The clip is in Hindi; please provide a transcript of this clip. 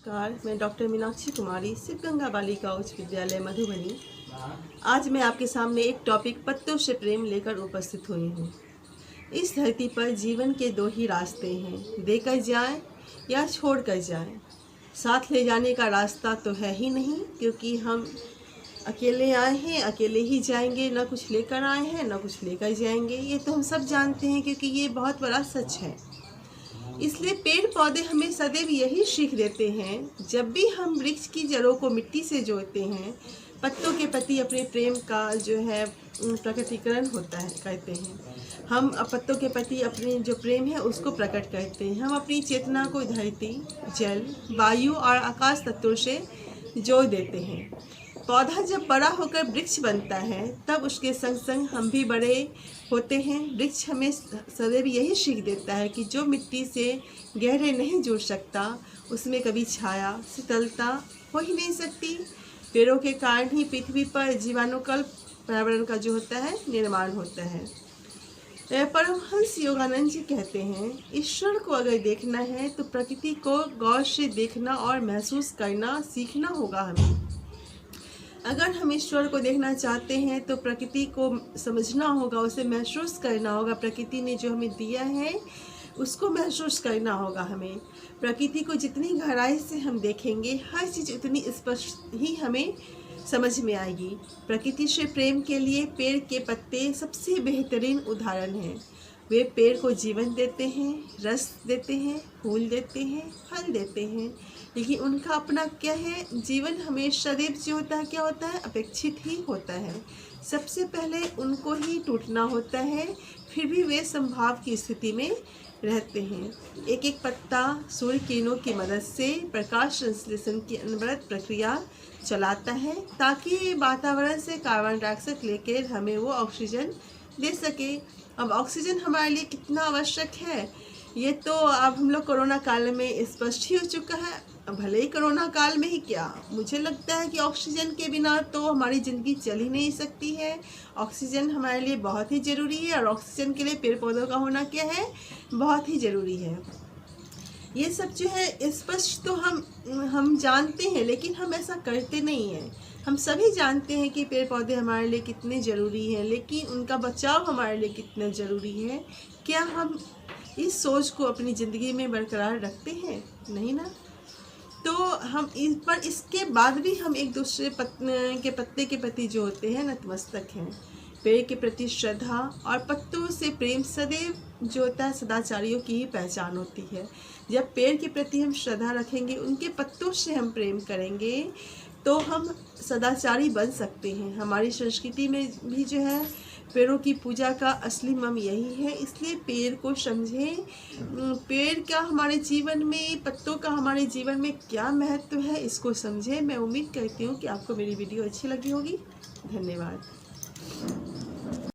नमस्कार, मैं डॉक्टर मीनाक्षी कुमारी सिद्धगंगा बालिका उच्च विद्यालय मधुबनी। आज मैं आपके सामने एक टॉपिक पत्तों से प्रेम लेकर उपस्थित हुई हूँ। इस धरती पर जीवन के दो ही रास्ते हैं, देकर जाएं या छोड़ कर जाएं। साथ ले जाने का रास्ता तो है ही नहीं, क्योंकि हम अकेले आए हैं, अकेले ही जाएंगे। ना कुछ लेकर आए हैं, ना कुछ लेकर जाएंगे। ये तो हम सब जानते हैं, क्योंकि ये बहुत बड़ा सच है। इसलिए पेड़ पौधे हमें सदैव यही सीख देते हैं। जब भी हम वृक्ष की जड़ों को मिट्टी से जोड़ते हैं, पत्तों के प्रति अपने प्रेम का जो है प्रकटीकरण होता है, कहते हैं। हम पत्तों के प्रति अपने जो प्रेम है उसको प्रकट करते हैं। हम अपनी चेतना को धरती, जल, वायु और आकाश तत्वों से जोड़ देते हैं। पौधा जब बड़ा होकर वृक्ष बनता है, तब उसके संग संग हम भी बड़े होते हैं। वृक्ष हमें सदैव यही सीख देता है कि जो मिट्टी से गहरे नहीं जुड़ सकता, उसमें कभी छाया, शीतलता हो ही नहीं सकती। पेड़ों के कारण ही पृथ्वी पर जीवाणुकल्प पर्यावरण का जो होता है निर्माण होता है। परमहंस योगानंद जी कहते हैं, ईश्वर को अगर देखना है तो प्रकृति को गौर से देखना और महसूस करना सीखना होगा हमें। अगर हम ईश्वर को देखना चाहते हैं तो प्रकृति को समझना होगा, उसे महसूस करना होगा। प्रकृति ने जो हमें दिया है उसको महसूस करना होगा हमें। प्रकृति को जितनी गहराई से हम देखेंगे, हर चीज़ उतनी स्पष्ट ही हमें समझ में आएगी। प्रकृति से प्रेम के लिए पेड़ के पत्ते सबसे बेहतरीन उदाहरण हैं। वे पेड़ को जीवन देते हैं, रस देते हैं, फूल देते हैं, फल देते हैं, लेकिन उनका अपना क्या है, जीवन हमेशा सदैव जो होता है क्या होता है, अपेक्षित ही होता है। सबसे पहले उनको ही टूटना होता है, फिर भी वे संभाव की स्थिति में रहते हैं। एक एक पत्ता सूर्य किरणों की मदद से प्रकाश संश्लेषण की अनवरत प्रक्रिया चलाता है, ताकि वातावरण से कार्बन डाइऑक्साइड लेकर हमें वो ऑक्सीजन दे सके। अब ऑक्सीजन हमारे लिए कितना आवश्यक है, ये तो अब हम लोग कोरोना काल में स्पष्ट ही हो चुका है। भले ही कोरोना काल में ही क्या, मुझे लगता है कि ऑक्सीजन के बिना तो हमारी ज़िंदगी चल ही नहीं सकती है। ऑक्सीजन हमारे लिए बहुत ही ज़रूरी है, और ऑक्सीजन के लिए पेड़ पौधों का होना क्या है, बहुत ही ज़रूरी है। ये सब जो है स्पष्ट तो हम जानते हैं, लेकिन हम ऐसा करते नहीं हैं। हम सभी जानते हैं कि पेड़ पौधे हमारे लिए कितने ज़रूरी हैं, लेकिन उनका बचाव हमारे लिए कितना ज़रूरी है, क्या हम इस सोच को अपनी ज़िंदगी में बरकरार रखते हैं? नहीं ना। तो हम इसके बाद भी हम एक दूसरे के पत्ते के प्रति जो होते हैं नतमस्तक हैं। पेड़ के प्रति श्रद्धा और पत्तों से प्रेम सदैव जो होता है सदाचारियों की ही पहचान होती है। जब पेड़ के प्रति हम श्रद्धा रखेंगे, उनके पत्तों से हम प्रेम करेंगे, तो हम सदाचारी बन सकते हैं। हमारी संस्कृति में भी जो है पेड़ों की पूजा का असली मर्म यही है। इसलिए पेड़ को समझें, पेड़ का हमारे जीवन में, पत्तों का हमारे जीवन में क्या महत्व है, इसको समझें। मैं उम्मीद करती हूँ कि आपको मेरी वीडियो अच्छी लगी होगी। धन्यवाद।